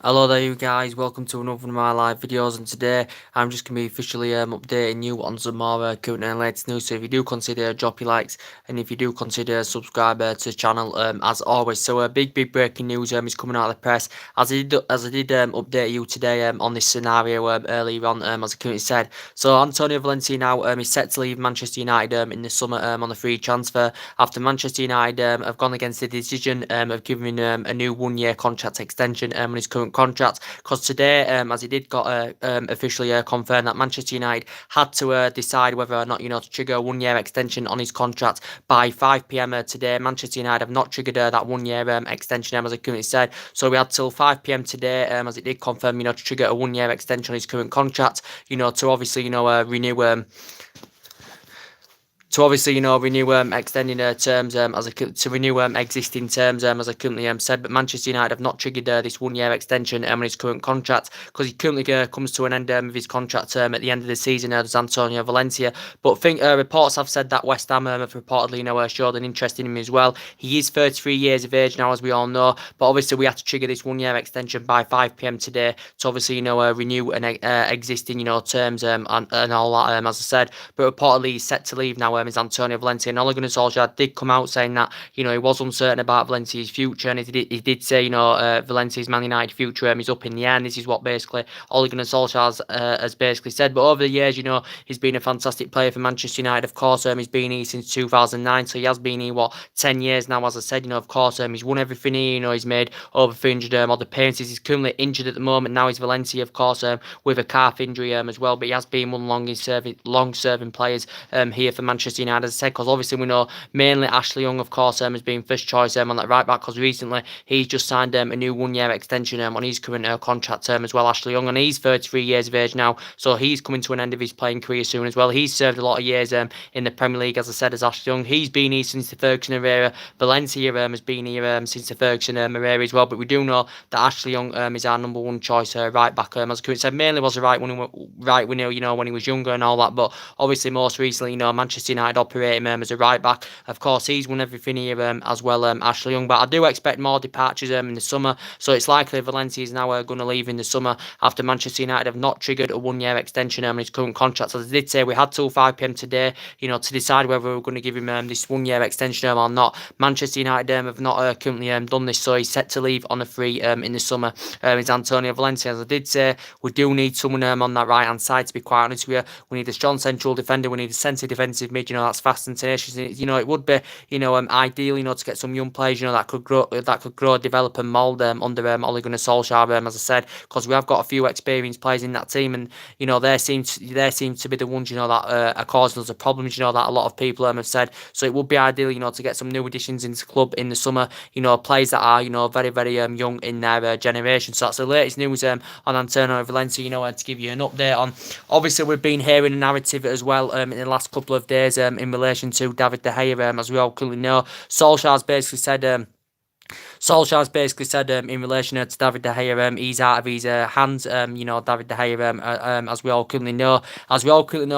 Hello there you guys, welcome to another one of my live videos, and today I'm just going to be officially updating you on some more current and latest news. So if you do consider drop your likes, and if you do consider subscribe to the channel as always. So big breaking news is coming out of the press, as I did update you today on this scenario earlier on, as I currently said. So Antonio Valencia now is set to leave Manchester United in the summer on a free transfer, after Manchester United have gone against the decision of giving him a new 1 year contract extension on his current contract. Because today, as he did got officially confirmed that Manchester United had to decide whether or not to trigger a 1 year extension on his contract by 5 p.m. Today. Manchester United have not triggered that 1 year extension, as I currently said. So we had till 5 p.m. today, as it did confirm, to trigger a 1 year extension on his current contract. To obviously renew renew extending terms to renew existing terms as I currently said. But Manchester United have not triggered this 1 year extension on his current contract, because he currently comes to an end of his contract at the end of the season. There's Antonio Valencia, but think reports have said that West Ham have reportedly showed an interest in him as well. He is 33 years of age now, as we all know, but obviously we have to trigger this 1 year extension by 5 p.m. today to obviously renew an existing terms and all that, as I said. But reportedly he's set to leave now, is Antonio Valencia. And Ole Gunnar Solskjaer did come out saying that he was uncertain about Valencia's future, and he did say Valencia's Man United future is up in the air. And this is what basically Ole Gunnar Solskjaer has basically said. But over the years, he's been a fantastic player for Manchester United. Of course, he's been here since 2009, so he has been here 10 years now. As I said, of course, he's won everything here. He's made over 300 odd appearances. He's currently injured at the moment. Now he's Valencia, of course, with a calf injury as well. But he has been one of the long-serving players here for Manchester United, as I said, because obviously we know mainly Ashley Young, of course, has been first choice on that right back, because recently he's just signed a new 1 year extension on his current contract term as well, Ashley Young, and he's 33 years of age now, so he's coming to an end of his playing career soon as well. He's served a lot of years in the Premier League, as I said, as Ashley Young. He's been here since the Ferguson era. Valencia has been here since the Ferguson era as well, but we do know that Ashley Young is our number one choice right back, as I said, mainly was a right winger, when he was younger and all that, but obviously most recently, Manchester United operate him as a right back. Of course, he's won everything here as well, Ashley Young. But I do expect more departures in the summer, so it's likely Valencia is now going to leave in the summer after Manchester United have not triggered a 1 year extension on his current contract. As I did say, we had till 5 p.m. today, to decide whether we're going to give him this 1 year extension or not. Manchester United have not currently done this, so he's set to leave on a free in the summer. It's Antonio Valencia. As I did say, we do need someone on that right hand side. To be quite honest with you, we need a strong central defender. We need a centre defensive mid. That's fast and tenacious. It would be ideal to get some young players that could grow, develop and mould under Ole Gunnar Solskjaer, as I said, because we have got a few experienced players in that team, and they seem to be the ones that are causing us a problem. That a lot of people have said. So it would be ideal to get some new additions into the club in the summer. Players that are very young in their generation. So that's the latest news on Antonio Valencia. To give you an update on. Obviously, we've been hearing a narrative as well in the last couple of days in relation to David De Gea, as we all clearly know. Solskjaer's basically said in relation to David De Gea, he's out of his hands. David De Gea, as we all currently know,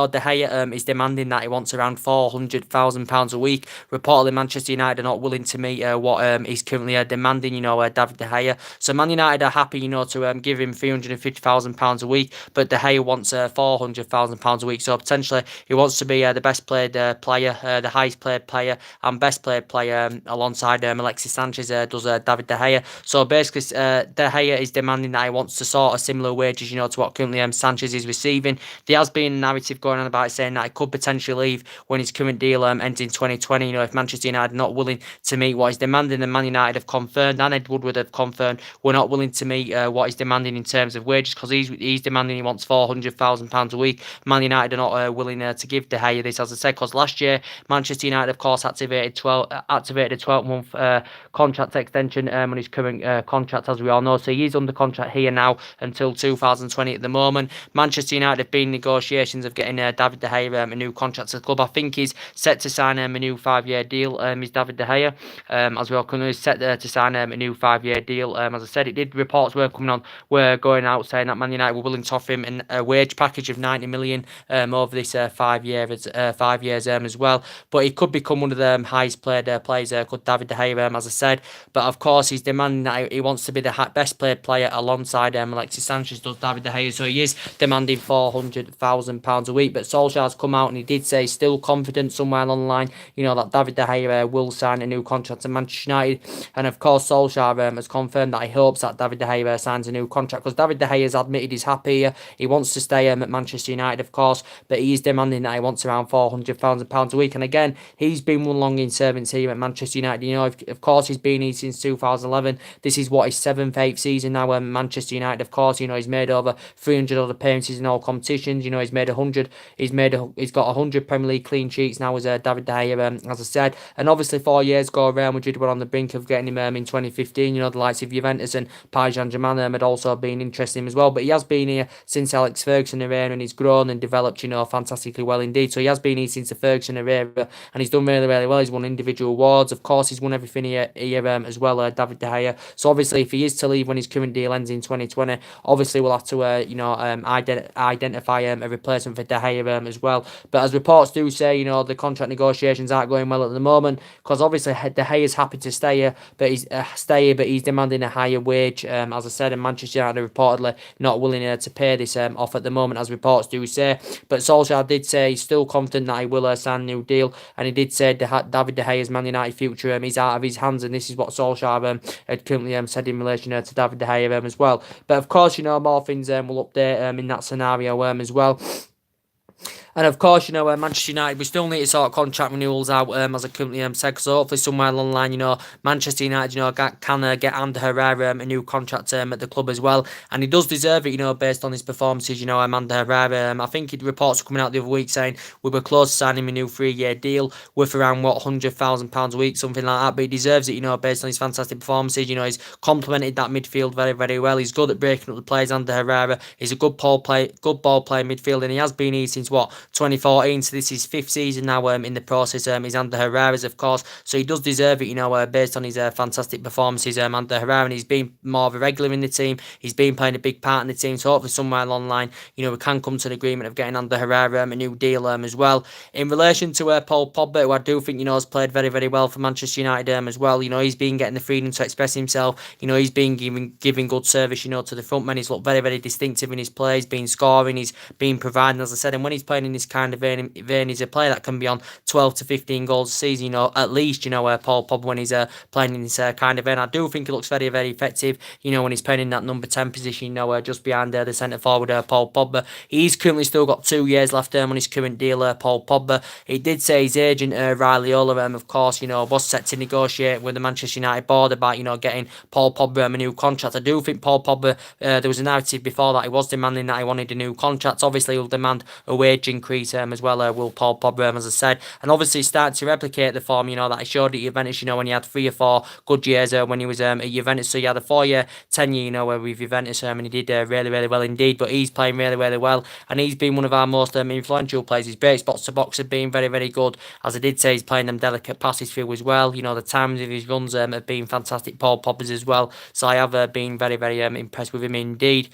De Gea is demanding that he wants around £400,000 a week. Reportedly, Manchester United are not willing to meet what he's currently demanding. David De Gea. So Man United are happy, to give him £350,000 a week, but De Gea wants £400,000 a week. So potentially, he wants to be the best played player, the highest paid player, and best played player alongside Alexis Sanchez does David De Gea. So basically, De Gea is demanding that he wants to sort of similar wages, to what currently Sanchez is receiving. There has been a narrative going on about it saying that he could potentially leave when his current deal ends in 2020. If Manchester United are not willing to meet what he's demanding, and Man United have confirmed, and Ed Woodward have confirmed, we're not willing to meet what he's demanding in terms of wages, because he's demanding he wants £400,000 a week. Man United are not willing to give De Gea this, as I said, because last year Manchester United, of course, activated a 12-month contract extension on his current contract, as we all know. So he is under contract here now until 2020 at the moment. Manchester United have been in negotiations of getting David De Gea a new contract to the club. I think he's set to sign a new 5-year deal. Is David De Gea, as we all know, is set to sign a new 5-year deal. As I said, reports were going out saying that Man United were willing to offer him a wage package of 90 million over this 5 years as well. But he could become one of the highest paid players, could David De Gea, as I said. But of course, he's demanding that he wants to be the best paid player alongside Alexis Sanchez does David De Gea. So he is demanding £400,000 a week. But Solskjaer's come out and he did say he's still confident somewhere along the line, that David De Gea will sign a new contract to Manchester United. And of course, Solskjaer has confirmed that he hopes that David De Gea signs a new contract, because David De Gea has admitted he's happy here. He wants to stay at Manchester United, of course, but he is demanding that he wants around £400,000 a week. And again, he's been one long in servants here at Manchester United. Of course, he's been here since 2011. This is what his 7th, 8th season now at Manchester United. Of course, he's made over 300 other appearances in all competitions. He's made 100. He's got 100 Premier League clean sheets now as David De Gea, as I said. And obviously, 4 years ago, Real Madrid were on the brink of getting him in 2015. The likes of Juventus and Paris Saint-Germain had also been interested in him as well. But he has been here since Alex Ferguson era, and he's grown and developed, fantastically well indeed. So he has been here since the Ferguson era, and he's done really, really well. He's won individual awards. Of course, he's won everything here as well, David De Gea. So obviously, if he is to leave when his current deal ends in 2020, obviously we'll have to, identify a replacement for De Gea as well. But as reports do say, the contract negotiations aren't going well at the moment, because obviously De Gea is happy to stay here, but he's demanding a higher wage. As I said, and Manchester United are reportedly not willing to pay this off at the moment, as reports do say. But Solskjaer did say he's still confident that he will sign a new deal, and he did say David De Gea's Man United future is out of his hands, and this is what Solskjaer had currently said in relation to David De Gea as well. But of course, more things will update in that scenario as well. And of course, Manchester United, we still need to sort contract renewals out, as I currently said, because hopefully somewhere along the line, Manchester United, can get Ander Herrera a new contract at the club as well. And he does deserve it, based on his performances, Ander Herrera. I think reports were coming out the other week saying we were close to signing him a new 3-year deal worth around, £100,000 a week, something like that. But he deserves it, based on his fantastic performances. He's complemented that midfield very, very well. He's good at breaking up the players, Ander Herrera. He's a good ball player midfield, and he has been here since 2014, so this is 5th season now in the process. He's Ander Herrera's, of course, so he does deserve it, based on his fantastic performances. Ander Herrera, and he's been more of a regular in the team. He's been playing a big part in the team, so hopefully somewhere along the line, we can come to an agreement of getting Ander Herrera a new deal as well. In relation to Paul Pogba, who I do think, has played very, very well for Manchester United as well. He's been getting the freedom to express himself. He's been giving good service, to the front men. He's looked very, very distinctive in his play. He's been scoring, he's been providing, as I said, and when he's playing in this kind of vein, he's a player that can be on 12 to 15 goals a season, at least, Paul Pogba, when he's playing in this kind of vein. I do think he looks very, very effective, when he's playing in that number 10 position, just behind the centre forward, Paul Pogba. He's currently still got 2 years left on his current deal, Paul Pogba. He did say his agent, Riley Ola, of course, was set to negotiate with the Manchester United board about, getting Paul Pogba a new contract. I do think Paul Pogba, there was a narrative before that he was demanding that he wanted a new contract. Obviously, he'll demand a wage increase as well, will Paul Pogba, as I said. And obviously, starting to replicate the form, that he showed at Juventus, when he had 3 or 4 good years when he was at Juventus. So he had a 4-year tenure, with Juventus, and he did really, really well indeed. But he's playing really, really well, and he's been one of our most influential players. His breaks box to box have been very, very good. As I did say, he's playing them delicate passes through as well. The times of his runs have been fantastic, Paul Pogba's as well. So I have been very, very impressed with him indeed.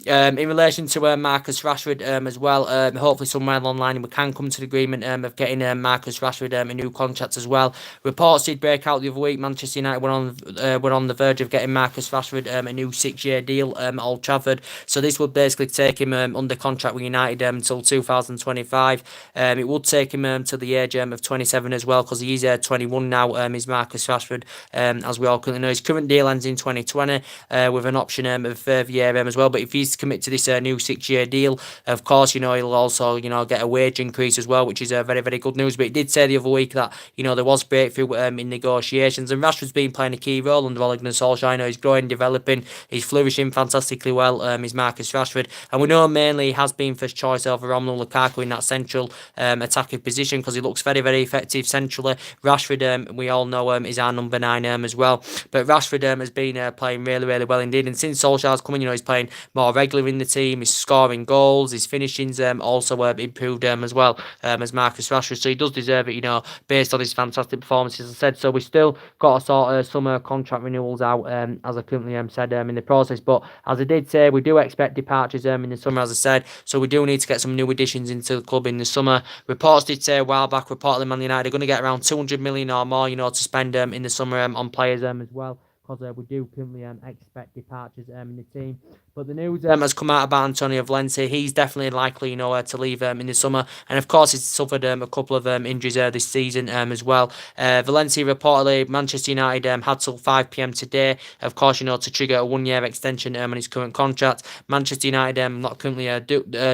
In relation to Marcus Rashford as well, hopefully somewhere along the line we can come to the agreement of getting Marcus Rashford a new contract as well. Reports did break out the other week. Manchester United were on the verge of getting Marcus Rashford a new 6-year deal at Old Trafford. So this would basically take him under contract with United until 2025. It would take him to the age of 27 as well, because he's 21 now. Is Marcus Rashford, as we all currently know. His current deal ends in 2020 with an option of a further year as well. But if he's to commit to this new 6-year deal, of course, he'll also, get a wage increase as well, which is very, very good news. But he did say the other week that, there was breakthrough in negotiations, and Rashford's been playing a key role under Ole Gunnar Solskjaer. He's growing, developing, he's flourishing fantastically well, is Marcus Rashford. And we know mainly he has been first choice over Romelu Lukaku in that central attacking position, because he looks very, very effective centrally. Rashford, we all know, is our number 9 as well. But Rashford has been playing really, really well indeed. And since Solskjaer's coming, he's playing more regular in the team. He's scoring goals. His finishing's also improved as well as Marcus Rashford. So he does deserve it, based on his fantastic performances, as I said. So we still got to sort some contract renewals out, as I currently said, in the process. But as I did say, we do expect departures in the summer, as I said. So we do need to get some new additions into the club in the summer. Reports did say a while back, reportedly Man United are going to get around 200 million or more, to spend in the summer on players as well. because we do currently expect departures in the team. But the news has come out about Antonio Valencia. He's definitely likely, to leave in the summer. And of course, he's suffered a couple of injuries this season as well. Valencia reportedly, Manchester United had till 5 p.m. today, of course, to trigger a 1 year extension on his current contract. Manchester United not currently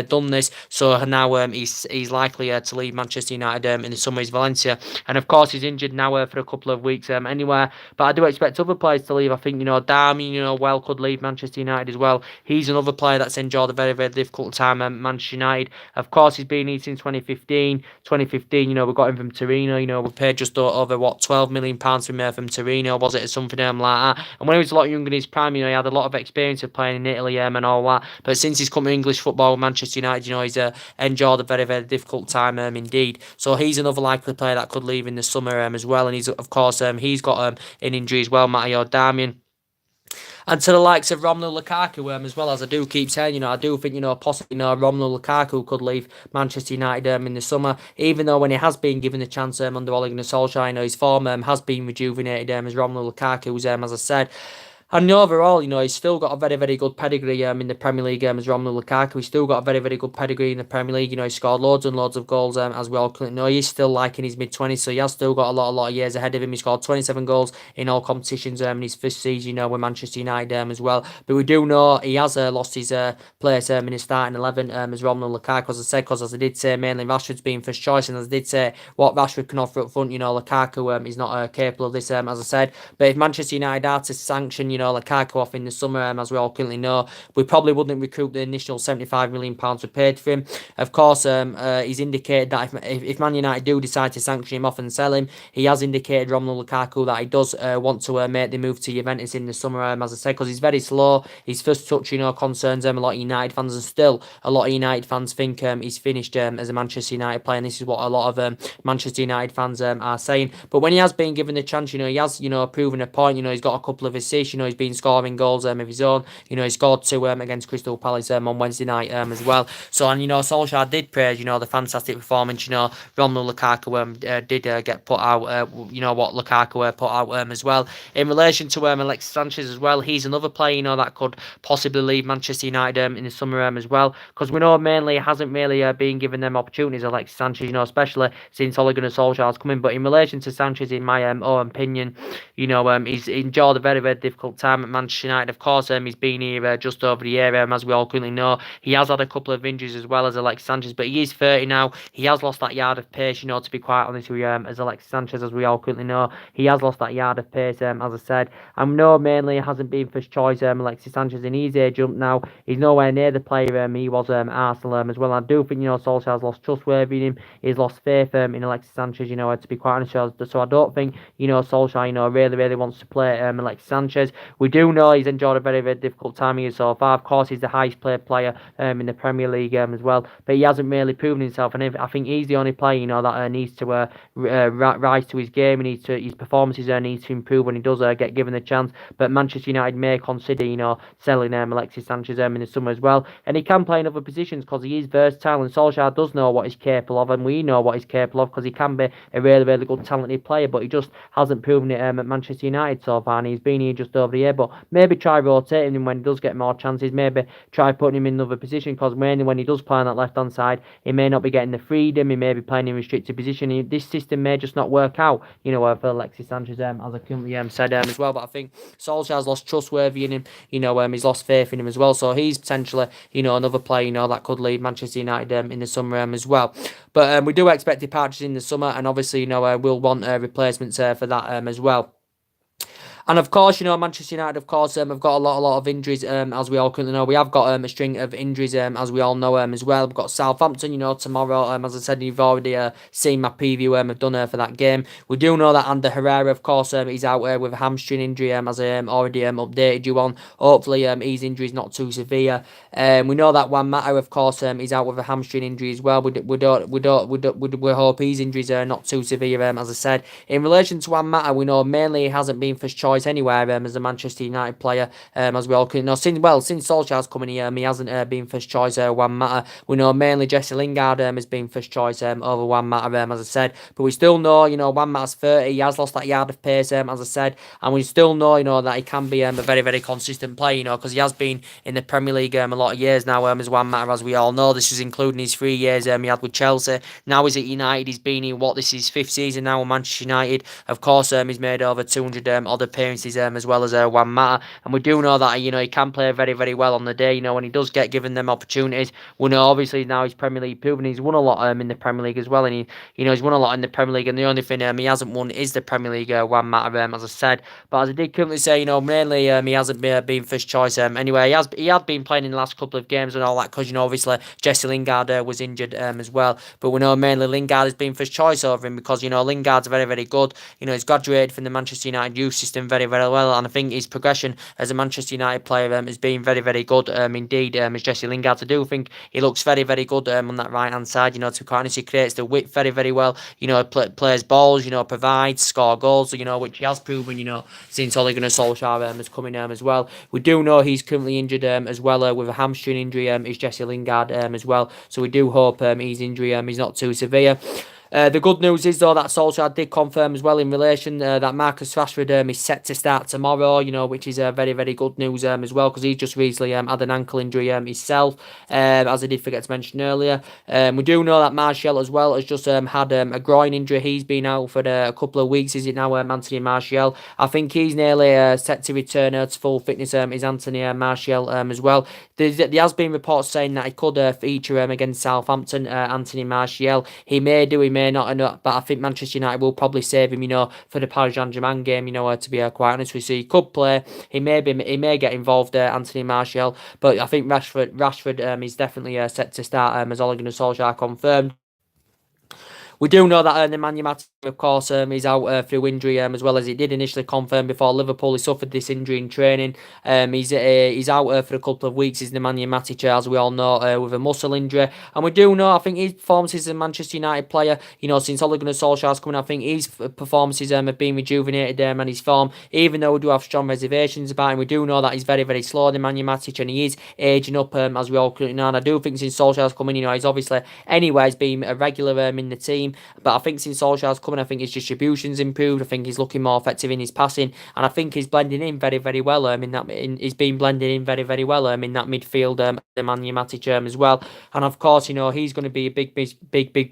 done this, so now he's likely to leave Manchester United in the summer. Is Valencia, and of course he's injured now for a couple of weeks anywhere. But I do expect other players to leave. I think Darmian well could leave Manchester United as well. He's another player that's enjoyed a very, very difficult time at Manchester United. Of course, he's been here since 2015. 2015, we got him from Torino. We paid just over, £12 million from Torino, was it, or something like that. And when he was a lot younger in his prime, he had a lot of experience of playing in Italy and all that. But since he's come to English football, Manchester United, he's enjoyed a very, very difficult time indeed. So he's another likely player that could leave in the summer as well. And he's, of course, he's got an injury as well, Matteo Darmian. And to the likes of Romelu Lukaku, as well, as I do keep saying, I do think, possibly, Romelu Lukaku could leave Manchester United in the summer, even though when he has been given the chance under Ole Gunnar Solskjaer, his form has been rejuvenated as Romelu Lukaku's, as I said. And overall, he's still got a very, very good pedigree in the Premier League as Romelu Lukaku. He's still got a very, very good pedigree in the Premier League. He scored loads and loads of goals as we all know. He's still in his mid-20s, so he has still got a lot of years ahead of him. He scored 27 goals in all competitions in his first season, with Manchester United as well. But we do know he has lost his place in his starting 11 as Romelu Lukaku, as I said, because as I did say, mainly Rashford's been first choice, and as I did say, what Rashford can offer up front, Lukaku is not capable of this, as I said. But if Manchester United are to sanction, Lukaku off in the summer, as we all currently know, we probably wouldn't recoup the initial £75 million we paid for him. Of course, he's indicated that if Man United do decide to sanction him off and sell him, he has indicated, Romelu Lukaku, that he does want to make the move to Juventus in the summer, as I said, because he's very slow. His first touch, concerns a lot of United fans, and still a lot of United fans think he's finished as a Manchester United player, and this is what a lot of Manchester United fans are saying. But when he has been given the chance, he has, proven a point. He's got a couple of assists. He's been scoring goals of his own. He scored 2 against Crystal Palace on Wednesday night as well. So, and Solskjaer did praise the fantastic performance. Romelu Lukaku did get put out. What Lukaku put out as well. In relation to Alexis Sanchez as well, he's another player that could possibly leave Manchester United in the summer as well, because we know mainly he hasn't really been given them opportunities, Alexis Sanchez, especially since Ole Gunnar Solskjaer has come in. But in relation to Sanchez, in my own opinion, he's enjoyed a very, very difficult time at Manchester United. Of course, he's been here just over a year, as we all currently know. He has had a couple of injuries as well as Alexis Sanchez, but he is 30 now. He has lost that yard of pace, to be quite honest with you, as Alexis Sanchez, as we all currently know. He has lost that yard of pace, as I said. I know mainly it hasn't been first choice, Alexis Sanchez, in his age jump now. He's nowhere near the player he was Arsenal as well. I do think, Solskjaer's lost trustworthy in him. He's lost faith in Alexis Sanchez, to be quite honest. So I don't think, Solskjaer, really wants to play Alexis Sanchez. We do know he's enjoyed a very, very difficult time here so far. Of course, he's the highest paid player in the Premier League as well, but he hasn't really proven himself, and I think he's the only player, that needs to rise to his game, and his performances needs to improve when he does get given the chance. But Manchester United may consider, selling Alexis Sanchez in the summer as well, and he can play in other positions because he is versatile, and Solskjaer does know what he's capable of, and we know what he's capable of because he can be a really, really good, talented player, but he just hasn't proven it at Manchester United so far, and he's been here just over a year. But maybe try rotating him when he does get more chances, maybe try putting him in another position, because mainly when he does play on that left-hand side, he may not be getting the freedom, he may be playing in restricted position. This system may just not work out, for Alexis Sanchez, as I currently said as well. But I think Solskjaer's lost trustworthy in him, he's lost faith in him as well, so he's potentially, another player, that could leave Manchester United in the summer as well. But we do expect departures in the summer, and obviously, we'll want replacements for that as well. And of course, Manchester United, of course, have got a lot of injuries, as we all currently know. We have got a string of injuries, as we all know, as well. We've got Southampton, tomorrow. As I said, you've already seen my preview I've done for that game. We do know that Ander Herrera, of course, he's out with a hamstring injury, as I already updated you on. Hopefully, his injury is not too severe. We know that Juan Mata, of course, is out with a hamstring injury as well. We hope his injuries are not too severe, as I said. In relation to Juan Mata, we know mainly he hasn't been first choice choice anywhere as a Manchester United player, as we all can know. Since Solskjaer's coming here, he hasn't been first choice. Juan Mata. We know mainly Jesse Lingard has been first choice over Juan Mata, as I said. But we still know, Juan Mata's 30. He has lost that yard of pace, as I said, and we still know, that he can be a very, very consistent player, because he has been in the Premier League a lot of years now, as Juan Mata, as we all know. This is including his 3 years he had with Chelsea. Now he's at United. He's been in this is his 5th season now with Manchester United. Of course, he's made over 200 odd appearances as well as Juan Mata, and we do know that he can play very, very well on the day. When he does get given them opportunities. We know obviously now he's Premier League proven. He's won a lot in the Premier League as well, and he's won a lot in the Premier League. And the only thing he hasn't won is the Premier League. Juan Mata, as I said. But as I did currently say, mainly he hasn't been first choice. Anyway, he had been playing in the last couple of games and all that because obviously Jesse Lingard was injured as well. But we know mainly Lingard has been first choice over him because Lingard's very, very good. He's graduated from the Manchester United youth system very, very well, and I think his progression as a Manchester United player has been very, very good indeed. As Jesse Lingard, I do think he looks very, very good on that right hand side. To be quite honest, he creates the width very, very well. Plays balls. Provides, score goals. Which he has proven. Since Ole Gunnar Solskjaer has come in as well. We do know he's currently injured as well with a hamstring injury. Is Jesse Lingard as well. So we do hope his injury is not too severe. The good news is, though, that Solskjaer did confirm as well in relation that Marcus Rashford is set to start tomorrow, which is very, very good news as well, because he just recently had an ankle injury himself, as I did forget to mention earlier. We do know that Martial as well has just had a groin injury. He's been out for a couple of weeks, is it now, Anthony Martial? I think he's nearly set to return to full fitness, is Anthony Martial as well. There has been reports saying that he could feature against Southampton, Anthony Martial. He may do, he may not, but I think Manchester United will probably save him, for the Paris Saint-Germain game, to be quite honest with you. He could play, he may get involved, Anthony Martial, but I think Rashford is definitely set to start, as Ole Gunnar Solskjaer confirmed. We do know that Nemanja Matic, of course, is out through injury, as well as he did initially confirm before Liverpool. He suffered this injury in training. He's out for a couple of weeks. Is Nemanja Matic, as we all know, with a muscle injury. And we do know, I think his performances as a Manchester United player, since Ole Gunnar Solskjaer's coming, I think his performances have been rejuvenated and his form. Even though we do have strong reservations about him, we do know that he's very, very slow, Nemanja Matic, and he is aging up, as we all know. And I do think since Solskjaer's coming, he's obviously anyways been a regular in the team. But I think since Solskjaer's coming, I think his distribution's improved. I think he's looking more effective in his passing, and I think he's blending in very, very well. He's been blending in very, very well. In that midfield, Nemanja Matic as well. And of course, he's going to be a big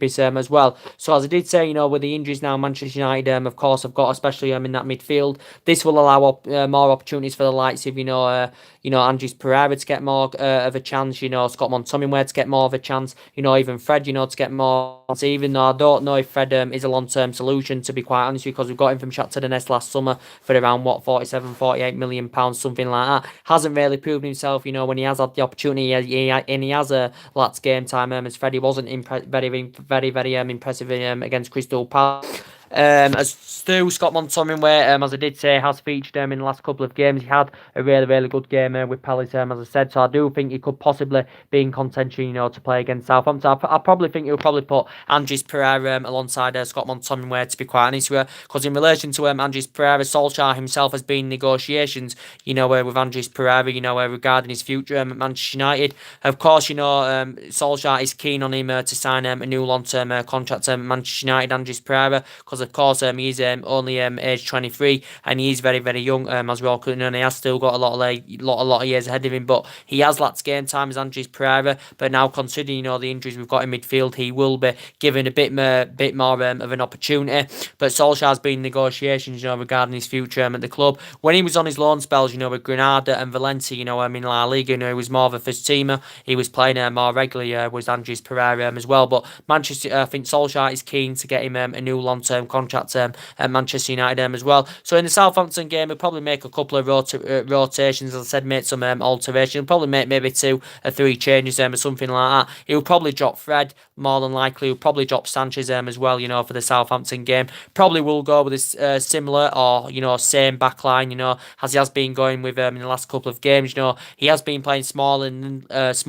miss as well. So as I did say, with the injuries now, Manchester United, of course, have got especially in that midfield. This will allow more opportunities for the likes of Andres Pereira to get more of a chance. Scott McTominay to get more of a chance. Even Fred, to get more. Even though I don't know if Fred is a long-term solution, to be quite honest, because we've got him from Shakhtar Donetsk last summer for around 47-48 million pounds, something like that. Hasn't really proven himself, when he has had the opportunity, and he has a lots game time. As Freddie wasn't very impressive against Crystal Palace. As Scott McTominay, as I did say, has featured in the last couple of games. He had a really, really good game with Palace, as I said. So I do think he could possibly be in contention, to play against Southampton. I probably think he'll probably put Andres Pereira alongside Scott McTominay, to be quite honest with you. Because in relation to Andres Pereira, Solskjaer himself has been in negotiations, with Andres Pereira, regarding his future at Manchester United. Of course, Solskjaer is keen on him to sign a new long-term contract at Manchester United, Andres Pereira, because of course he is only age 23, and he is very, very young, as we all could know, and he has still got a lot of years ahead of him, but he has lots of game time as Andres Pereira. But now, considering the injuries we've got in midfield, he will be given a bit more of an opportunity. But Solskjaer's been in negotiations, regarding his future at the club. When he was on his loan spells, with Granada and Valencia, in La Liga, he was more of a first teamer. He was playing more regularly with Andres Pereira as well. But Manchester, I think Solskjaer is keen to get him a new long-term contract at Manchester United as well. So in the Southampton game, he'll probably make a couple of rotations, as I said, make some alterations. He'll probably make maybe 2 or 3 changes or something like that. He'll probably drop Fred, more than likely. He'll probably drop Sanchez as well, for the Southampton game. Probably will go with this similar or, same backline, as he has been going with in the last couple of games. He has been playing Smalling and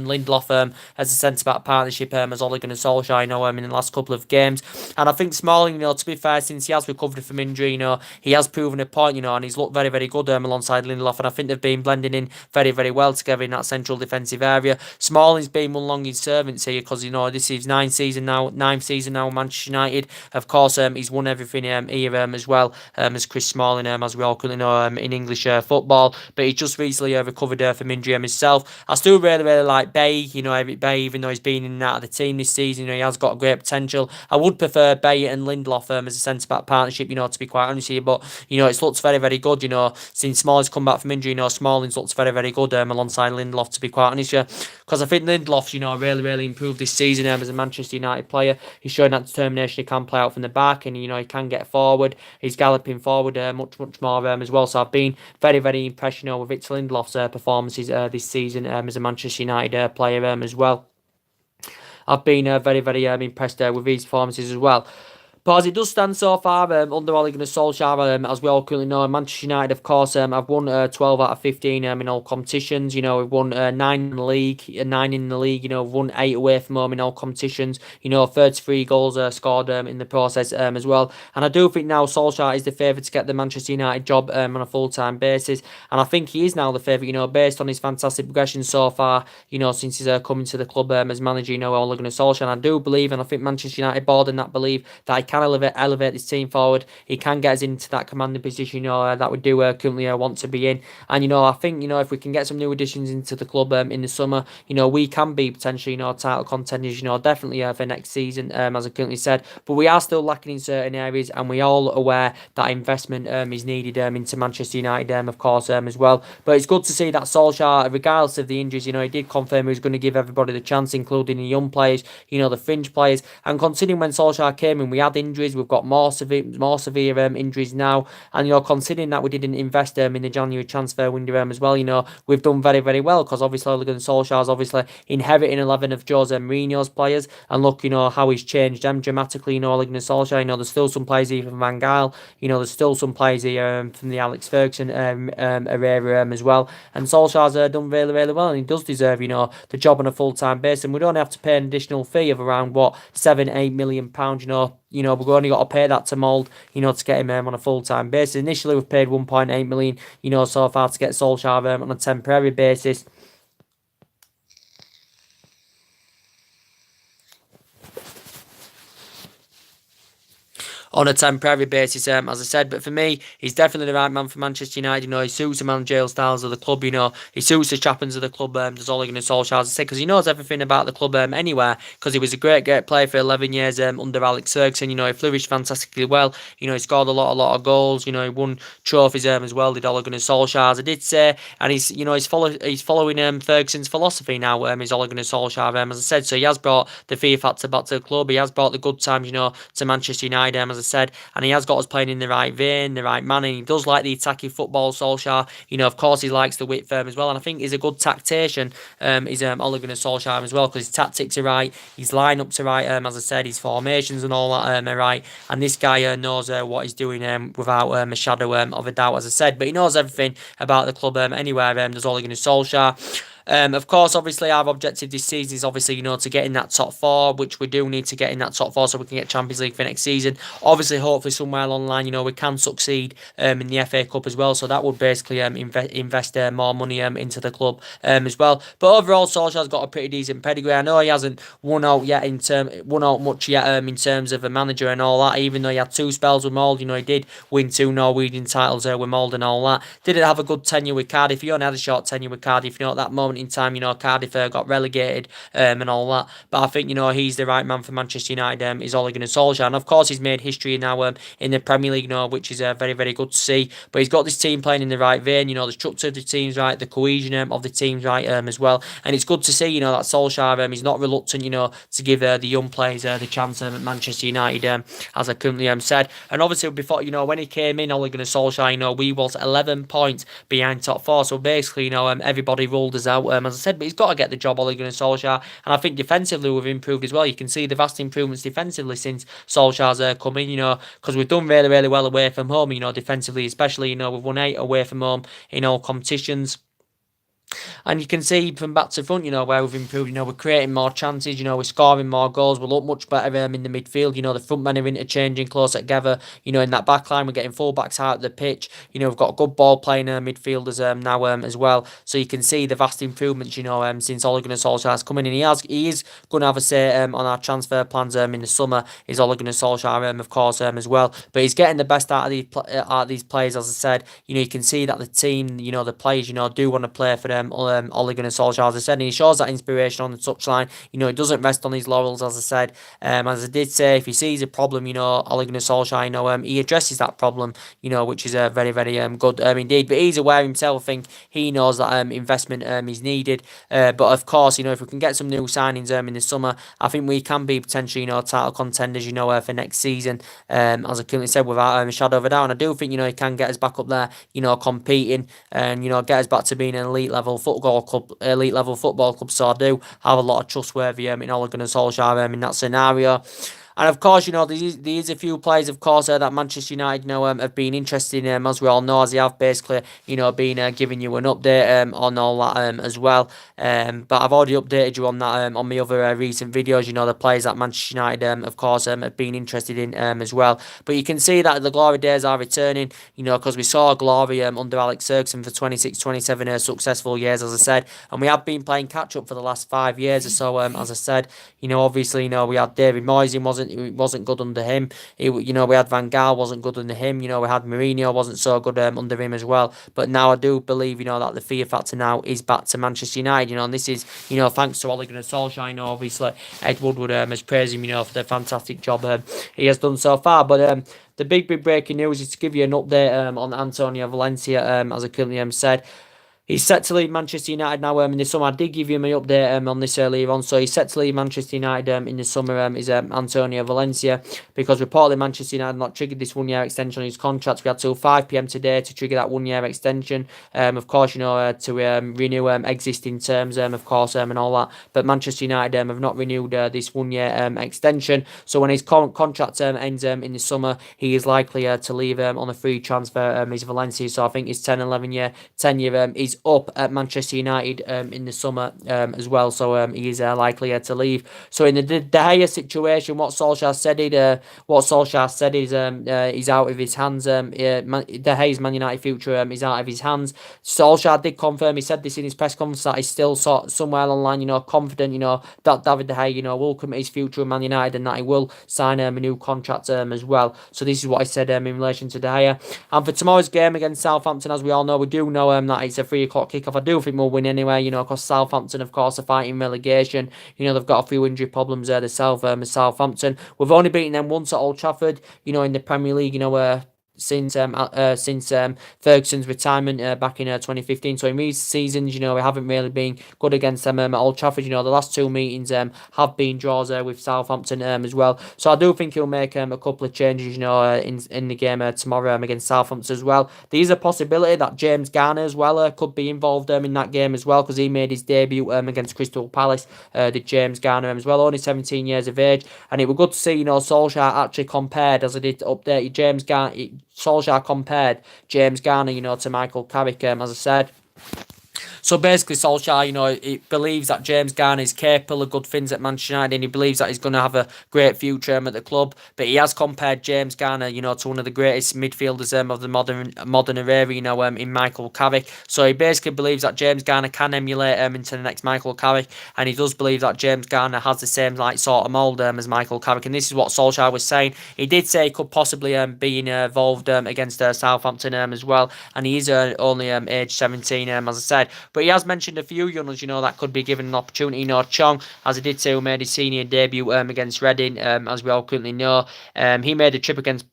Lindelof as a centre-back partnership as Ole Gunnar Solskjaer, in the last couple of games. And I think Smalling, to be fair, since he has recovered from injury, he has proven a point, and he's looked very, very good alongside Lindelof, and I think they've been blending in very, very well together in that central defensive area. Smalling's been one long in servants here because, this is ninth season now with Manchester United. Of course, he's won everything here as well as Chris Smalling, as we all currently know in English football, but he's just recently recovered from injury himself. I still really, really like Bay, Eric Bay, even though he's been in and out of the team this season, he has got great potential. I would prefer Bay and Lindelof as a centre-back partnership, to be quite honest here, but, it's looked very, very good, since Smalling's come back from injury, Smalling's looked very, very good alongside Lindelof, to be quite honest, because I think Lindelof, really, really improved this season as a Manchester United player. He's showing that determination, he can play out from the back, and, he can get forward. He's galloping forward much, much more as well, so I've been very, very impressed, with Victor Lindelof's performances this season as a Manchester United player as well. I've been very, very impressed with his performances as well. But as it does stand so far, under Ole Gunnar Solskjaer, as we all currently know, Manchester United, of course, have won 12 out of 15 in all competitions. We've won 9 in the league, we've won 8 away from home in all competitions. 33 goals scored in the process as well. And I do think now Solskjaer is the favourite to get the Manchester United job on a full-time basis. And I think he is now the favourite, based on his fantastic progression so far, since he's coming to the club as manager, Ole Gunnar Solskjaer. And I do believe, and I think Manchester United board in that believe, that he can elevate this team forward. He can get us into that commanding position, that we do currently want to be in. And, I think, if we can get some new additions into the club in the summer, we can be potentially, title contenders, definitely for next season, as I currently said. But we are still lacking in certain areas, and we are all aware that investment is needed into Manchester United, of course, as well. But it's good to see that Solskjaer, regardless of the injuries, he did confirm he was going to give everybody the chance, including the young players, the fringe players. And considering when Solskjaer came in, we had injuries, we've got more severe injuries now, and considering that we didn't invest in the January transfer window as well, we've done very, very well, because obviously Ole Gunnar Solskjaer's obviously inheriting 11 of Jose Mourinho's players, and look, how he's changed them dramatically. Ole Gunnar Solskjaer, there's still some players here from Van Gaal, there's still some players here from the Alex Ferguson era as well, and Solskjaer's done really, really well, and he does deserve the job on a full-time basis, and we don't have to pay an additional fee of around £7-8 million, we've only got to pay that to Mould, to get him on a full-time basis. Initially, we've paid 1.8 million, so far to get Solskjaer on a temporary basis. On a temporary basis, as I said. But for me, he's definitely the right man for Manchester United. He suits the managerial styles of the club. He suits the trappings of the club. Does Ole Gunnar Solskjaer, as I said, because he knows everything about the club anywhere. Because he was a great player for 11 years under Alex Ferguson. He flourished fantastically well. He scored a lot of goals. He won trophies as well. Did Ole Gunnar Solskjaer, as I did say, and he's following Ferguson's philosophy now. Is Ole Gunnar Solskjaer, as I said. So he has brought the fear factor back to the club. He has brought the good times, to Manchester United, as I said, and he has got us playing in the right vein, the right manner. He does like the attacking football, Solskjaer. Of course, he likes the width as well, and I think he's a good tactician. He's Ole Gunnar Solskjaer as well, because his tactics are right, his lineups are right. As I said, his formations and all that are right, and this guy knows what he's doing without a shadow of a doubt, as I said. But he knows everything about the club anywhere. Does Ole Gunnar Solskjaer. Of course, obviously, our objective this season is obviously, to get in that top 4, which we do need to get in that top 4 so we can get Champions League for next season. Obviously, hopefully, somewhere along the line, we can succeed in the FA Cup as well. So that would basically invest more money into the club as well. But overall, Solskjaer's got a pretty decent pedigree. I know he hasn't won out much yet in terms of a manager and all that. Even though he had 2 spells with Mould, he did win 2 Norwegian titles with Mould and all that. Didn't have a good tenure with Cardiff. He only had a short tenure with Cardiff. At that moment in time, Cardiff got relegated and all that. But I think, he's the right man for Manchester United, is Ole Gunnar Solskjaer. And of course, he's made history now in the Premier League, which is very, very good to see. But he's got this team playing in the right vein, the structure of the team's right, the cohesion of the team's right as well. And it's good to see, that Solskjaer is not reluctant, to give the young players the chance at Manchester United, as I currently said. And obviously, before, when he came in, Ole Gunnar Solskjaer, we was 11 points behind top 4. So basically, everybody ruled us out, as I said, but he's got to get the job, Ole Gunnar Solskjaer. And I think defensively we've improved as well. You can see the vast improvements defensively since Solskjaer's come in, because we've done really, really well away from home, defensively, especially, we've won 8 away from home in all competitions. And you can see from back to front, where we've improved. We're creating more chances. We're scoring more goals. We look much better in the midfield. The front men are interchanging closer together. In that back line, we're getting full-backs out of the pitch. We've got good ball playing midfielders now as well. So you can see the vast improvements, since Ole Gunnar Solskjaer has come in. And he is going to have a say on our transfer plans in the summer. Is Ole Gunnar Solskjaer, of course, as well. But he's getting the best out of these players, as I said. You can see that the team, the players, do want to play for them. Ole Gunnar Solskjaer, as I said, and he shows that inspiration on the touchline. He doesn't rest on his laurels, as I said. As I did say, if he sees a problem, Ole Gunnar Solskjaer, he addresses that problem, which is very, very good indeed. But he's aware himself. I think he knows that investment is needed. But of course, if we can get some new signings in the summer, I think we can be potentially, title contenders, for next season. As I currently said, without a shadow of a doubt. And I do think, he can get us back up there, competing and, get us back to being an elite level football club. So I do have a lot of trustworthy in Ole Gunnar Solskjaer in that scenario. And of course, there is a few players, of course, that Manchester United, have been interested in, as we all know, as they have basically, been giving you an update on all that as well. But I've already updated you on that on my other recent videos. The players that Manchester United, of course, have been interested in as well. But you can see that the glory days are returning, because we saw glory under Alex Ferguson for 26, 27 successful years, as I said. And we have been playing catch-up for the last 5 years or so, as I said. Obviously, we had David Moyes, it wasn't good under him. We had Van Gaal, wasn't good under him. We had Mourinho, wasn't so good under him as well. But now I do believe, that the fear factor now is back to Manchester United. And this is, thanks to Ole Gunnar Solskjaer. Obviously, Ed Woodward has praised him, for the fantastic job he has done so far. But the big breaking news is to give you an update on Antonio Valencia, as I currently said. He's set to leave Manchester United now in the summer. I did give you my update on this earlier on. So he's set to leave Manchester United in the summer is Antonio Valencia, because reportedly Manchester United not triggered this 1 year extension on his contract. We had till 5 p.m. today to trigger that 1 year extension. Of course, to renew existing terms, of course, and all that. But Manchester United have not renewed this 1 year extension. So when his contract ends in the summer, he is likely to leave on a free transfer. Is Valencia. So I think his 10-11 year tenure is up at Manchester United in the summer as well. So he is likely to leave. So in the De Gea situation, what Solskjaer said is he's out of his hands. De Gea's Man United future is out of his hands. Solskjaer did confirm. He said this in his press conference that he's still somewhere online, confident, that David De Gea, will commit his future in Man United and that he will sign a new contract as well. So this is what I said in relation to De Gea. And for tomorrow's game against Southampton, as we all know, we do know that it's a 3 o'clock kickoff. I do think we'll win anyway, because Southampton, of course, are fighting relegation. They've got a few injury problems there, Southampton. We've only beaten them once at Old Trafford, in the Premier League, since Ferguson's retirement back in 2015. So in these seasons, we haven't really been good against them at Old Trafford. The last 2 meetings have been draws with Southampton as well. So I do think he'll make a couple of changes, in the game tomorrow against Southampton as well. There's a possibility that James Garner as well could be involved in that game as well, because he made his debut against Crystal Palace. Did James Garner as well, only 17 years of age, and it was good to see Solskjaer actually compared, as I did update you, Solskjaer compared James Garner, to Michael Carrick, as I said. So basically, Solskjaer, he believes that James Garner is capable of good things at Manchester United, and he believes that he's going to have a great future at the club. But he has compared James Garner, to one of the greatest midfielders of the modern era, in Michael Carrick. So he basically believes that James Garner can emulate into the next Michael Carrick, and he does believe that James Garner has the same sort of mould as Michael Carrick. And this is what Solskjaer was saying. He did say he could possibly be involved against Southampton as well, and he is only age 17, as I said. But he has mentioned a few youngers, that could be given an opportunity. Chong, as I did say, who made his senior debut against Reading, as we all currently know. He made a trip against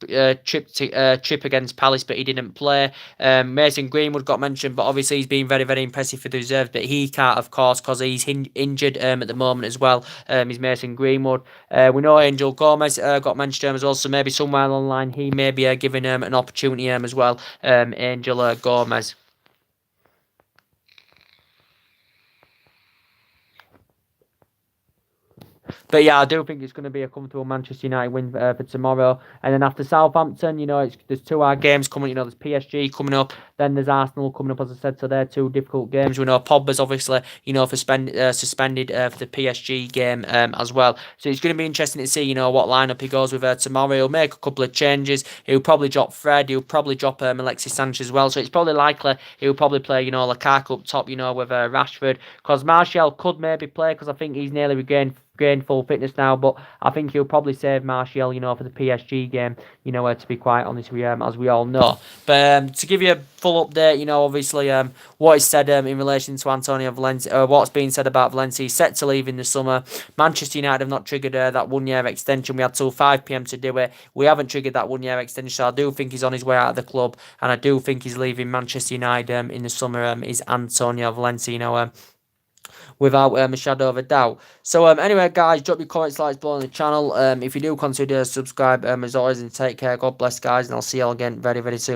Palace, but he didn't play. Mason Greenwood got mentioned, but obviously he's been very, very impressive for the reserves. But he can't, of course, because he's injured at the moment as well. He's Mason Greenwood. We know Angel Gomez got mentioned as well, so maybe somewhere along the line he may be given an opportunity as well. Angel Gomez. But yeah, I do think it's going to be a comfortable Manchester United win for tomorrow. And then after Southampton, there's 2 hard games coming. There's PSG coming up, then there's Arsenal coming up, as I said. So they're 2 difficult games. We know Pogba's obviously, suspended for the PSG game as well. So it's going to be interesting to see, what lineup he goes with tomorrow. He'll make a couple of changes. He'll probably drop Fred. He'll probably drop Alexis Sanchez as well. So it's probably likely he'll probably play, Lukaku up top, with Rashford. Because Martial could maybe play, because I think he's nearly regained full fitness now, but I think he'll probably save Martial, for the PSG game, to be quite honest with you, as we all know. But to give you a full update, obviously, what is said in relation to Antonio Valencia, what's been said about Valencia, he's set to leave in the summer. Manchester United have not triggered that 1-year extension. We had till 5 p.m. to do it. We haven't triggered that 1-year extension, so I do think he's on his way out of the club, and I do think he's leaving Manchester United in the summer. Is Antonio Valencia, without a shadow of a doubt. So anyway, guys, drop your comments, likes below on the channel. If you do consider subscribe, as always, and take care. God bless, guys, and I'll see you all again very, very soon.